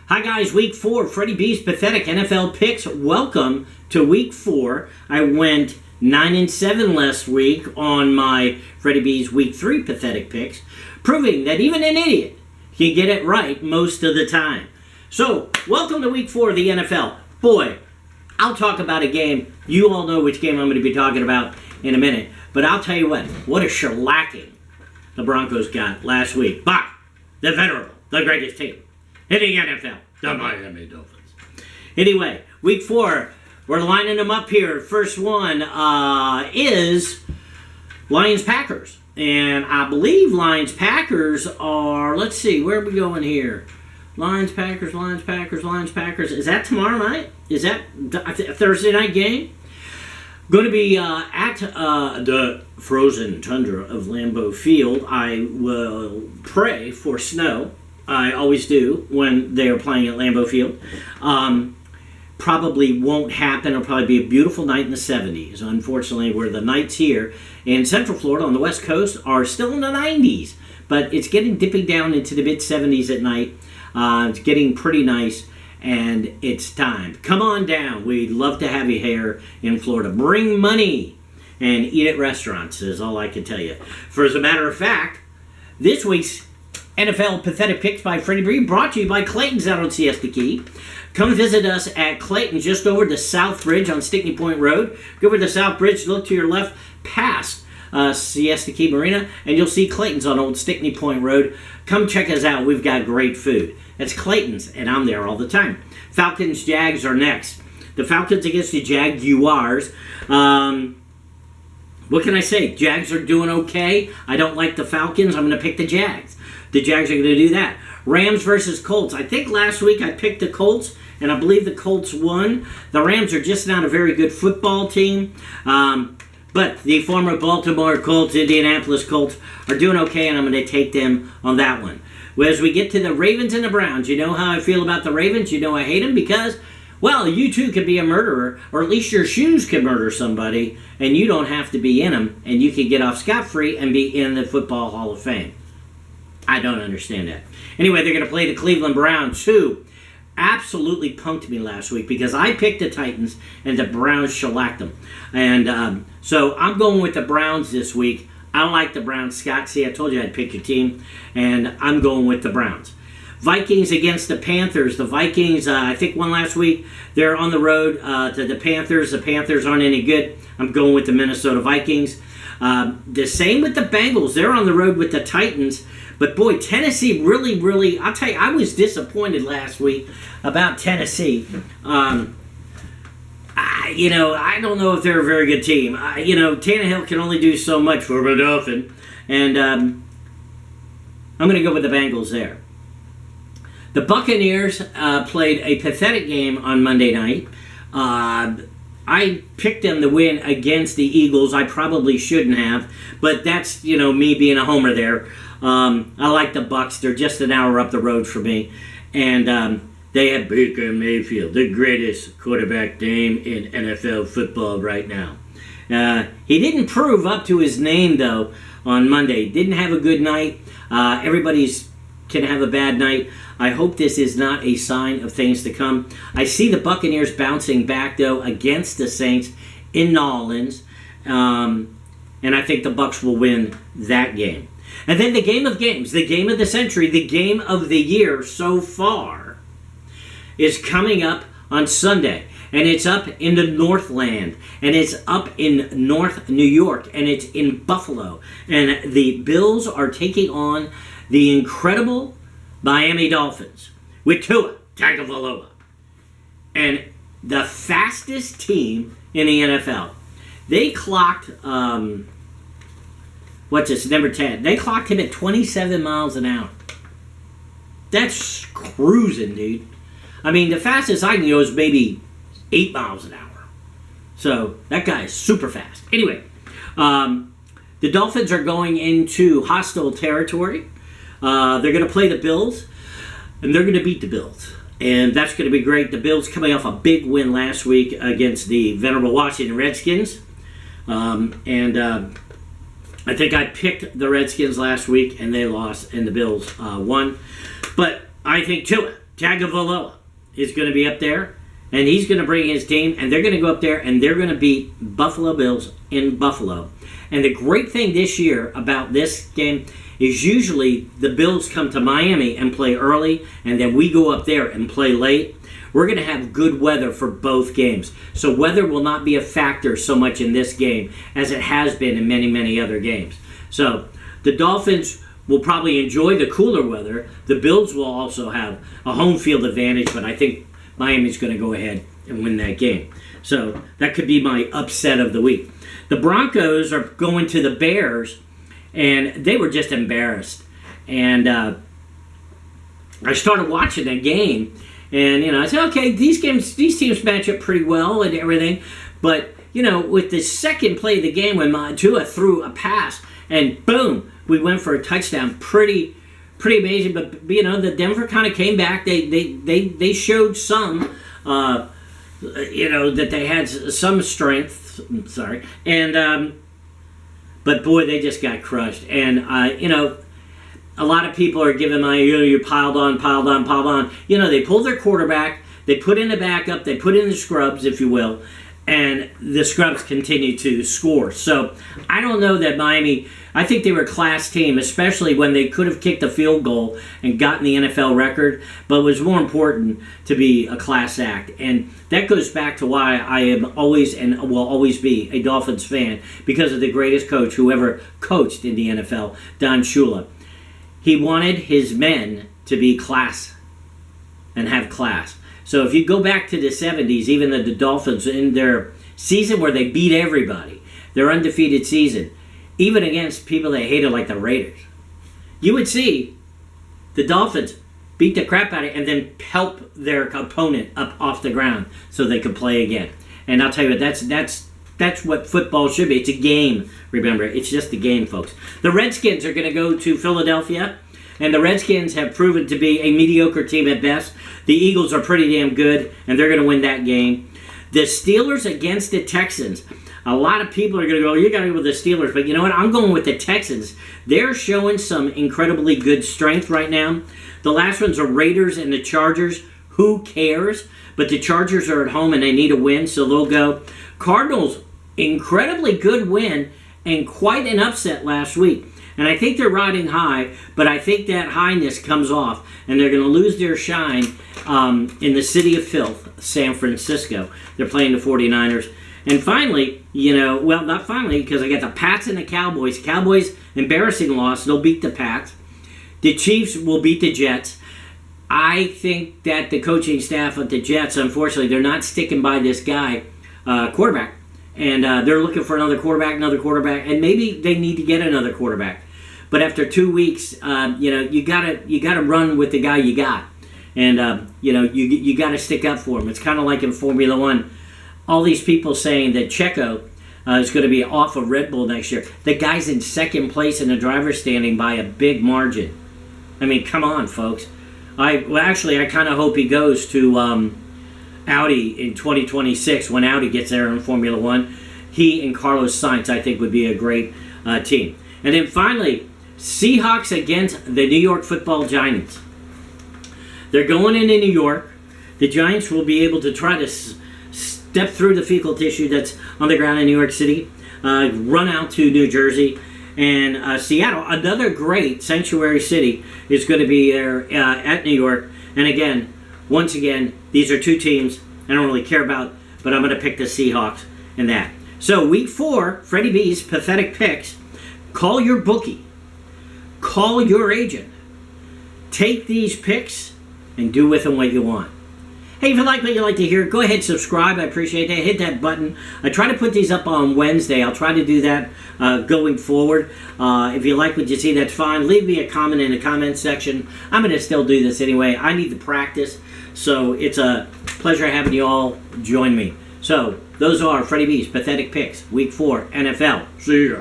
Hi guys, week 4, Freddie B's pathetic NFL picks. Welcome to week 4. I went 9-7 last week on my Freddie B's week 3 pathetic picks, proving that even an idiot can get it right most of the time. So, welcome to week 4 of the NFL. Boy, I'll talk about a game. You all know which game I'm going to be talking about in a minute. But I'll tell you what a shellacking the Broncos got last week by the venerable, the greatest team in the NFL, the Miami Dolphins. Anyway, week 4, we're lining them up here. First one is Lions-Packers. And I believe Lions-Packers are, let's see, where are we going here? Lions-Packers. Is that tomorrow night? Is that a Thursday night game? Going to be at the frozen tundra of Lambeau Field. I will pray for snow. I always do when they are playing at Lambeau Field. Probably won't happen. It'll probably be a beautiful night in the 70s. Unfortunately, where the nights here in Central Florida on the West Coast are still in the 90s. But it's getting dipping down into the mid-70s at night. It's getting pretty nice. And it's time. Come on down. We'd love to have you here in Florida. Bring money and eat at restaurants is all I can tell you. For as a matter of fact, this week's NFL Pathetic Picks by Freddie B brought to you by Clayton's out on Siesta Key. Come visit us at Clayton just over the South Bridge on Stickney Point Road. Go over the South Bridge, look to your left past Siesta Key Marina, and you'll see Clayton's on Old Stickney Point Road. Come check us out. We've got great food. It's Clayton's, and I'm there all the time. Falcons, Jags are next. The Falcons against the Jaguars. What can I say? Jags are doing okay. I don't like the Falcons. I'm going to pick the Jags. The Jags are going to do that. Rams versus Colts. I think last week I picked the Colts, and I believe the Colts won. The Rams are just not a very good football team. But the former Baltimore Colts, Indianapolis Colts are doing okay, and I'm going to take them on that one. Well, as we get to the Ravens and the Browns, you know how I feel about the Ravens. You know I hate them because, well, you too can be a murderer, or at least your shoes can murder somebody, and you don't have to be in them, and you can get off scot-free and be in the Football Hall of Fame. I don't understand that. Anyway, they're going to play the Cleveland Browns, who absolutely punked me last week because I picked the Titans, and the Browns shellacked them. And so I'm going with the Browns this week. I like the Browns, Scott. See, I told you I'd pick your team, and I'm going with the Browns. Vikings against the Panthers. The Vikings, I think, won last week. They're on the road to the Panthers. The Panthers aren't any good. I'm going with the Minnesota Vikings. The same with the Bengals. They're on the road with the Titans. But, boy, Tennessee really, I'll tell you, I was disappointed last week about Tennessee. I don't know if they're a very good team. Tannehill can only do so much for a Dolphin. And I'm going to go with the Bengals there. The Buccaneers played a pathetic game on Monday night. I picked them to win against the Eagles. I probably shouldn't have. But that's, me being a homer there. I like the Bucs. They're just an hour up the road for me. And they have Baker Mayfield, the greatest quarterback name in NFL football right now. He didn't prove up to his name, though, on Monday. Didn't have a good night. Everybody's can have a bad night. I hope this is not a sign of things to come. I see the Buccaneers bouncing back, though, against the Saints in New Orleans. And I think the Bucs will win that game. And then the game of games, the game of the century, the game of the year so far is coming up on Sunday. And it's up in the Northland. And it's up in North New York. And it's in Buffalo. And the Bills are taking on the incredible Miami Dolphins with Tua Tagovailoa. And the fastest team in the NFL. They clocked, number 10. They clocked him at 27 miles an hour. That's cruising, dude. I mean, the fastest I can go is maybe 8 miles an hour. So, that guy is super fast. Anyway, the Dolphins are going into hostile territory. They're going to play the Bills, and they're going to beat the Bills. And that's going to be great. The Bills coming off a big win last week against the venerable Washington Redskins. I think I picked the Redskins last week, and they lost, and the Bills won. But I think Tua Tagovailoa is going to be up there, and he's going to bring his team, and they're going to go up there, and they're going to beat Buffalo Bills in Buffalo. And the great thing this year about this game is usually the Bills come to Miami and play early, and then we go up there and play late. We're going to have good weather for both games. So weather will not be a factor so much in this game as it has been in many, many other games. So the Dolphins will probably enjoy the cooler weather. The Bills will also have a home field advantage, but I think Miami's going to go ahead and win that game. So that could be my upset of the week. The Broncos are going to the Bears, and they were just embarrassed. And I started watching that game, and I said, okay, these teams match up pretty well and everything. But with the second play of the game when Tua threw a pass, and boom, we went for a touchdown. Pretty amazing. But the Denver kind of came back. They showed some, that they had some strength. Sorry, and but boy, they just got crushed. And a lot of people are giving you piled on. They pulled their quarterback, they put in the backup, they put in the scrubs, if you will, and the scrubs continue to score. So I don't know that Miami. I think they were a class team, especially when they could have kicked a field goal and gotten the NFL record, but it was more important to be a class act. And that goes back to why I am always and will always be a Dolphins fan, because of the greatest coach who ever coached in the NFL, Don Shula. He wanted his men to be class and have class. So if you go back to the 70s, even the Dolphins in their season where they beat everybody, their undefeated season, even against people they hated like the Raiders, you would see the Dolphins beat the crap out of it and then help their opponent up off the ground so they could play again. And I'll tell you what, that's what football should be. It's a game, remember. It's just a game, folks. The Redskins are going to go to Philadelphia, and the Redskins have proven to be a mediocre team at best. The Eagles are pretty damn good, and they're going to win that game. The Steelers against the Texans. A lot of people are going to go, you got to go with the Steelers. But you know what? I'm going with the Texans. They're showing some incredibly good strength right now. The last ones are Raiders and the Chargers. Who cares? But the Chargers are at home and they need a win, so they'll go. Cardinals, incredibly good win and quite an upset last week. And I think they're riding high, but I think that highness comes off, and they're going to lose their shine in the city of filth, San Francisco. They're playing the 49ers. And finally, well, not finally, because I got the Pats and the Cowboys. Cowboys, embarrassing loss. They'll beat the Pats. The Chiefs will beat the Jets. I think that the coaching staff of the Jets, unfortunately, they're not sticking by this guy, quarterback. And they're looking for another quarterback, and maybe they need to get another quarterback. But after 2 weeks, you gotta run with the guy you got, and you gotta stick up for him. It's kind of like in Formula One. All these people saying that Checo is going to be off of Red Bull next year. The guy's in second place in the driver's standing by a big margin. I mean, come on, folks. I kind of hope he goes to Audi in 2026 when Audi gets there in Formula One. He and Carlos Sainz, I think, would be a great team. And then finally, Seahawks against the New York Football Giants. They're going into New York. The Giants will be able to try to step through the fecal tissue that's on the ground in New York City, run out to New Jersey, and Seattle, another great sanctuary city, is going to be there at New York. And once again, these are two teams I don't really care about, but I'm going to pick the Seahawks in that. So week 4, Freddie B's pathetic picks. Call your bookie. Call your agent. Take these picks and do with them what you want. Hey, if you like what you like to hear, go ahead and subscribe. I appreciate that. Hit that button. I try to put these up on Wednesday. I'll try to do that going forward. If you like what you see, that's fine. Leave me a comment in the comment section. I'm going to still do this anyway. I need to practice. So it's a pleasure having you all join me. So those are Freddie B's Pathetic Picks, Week 4 NFL. See ya.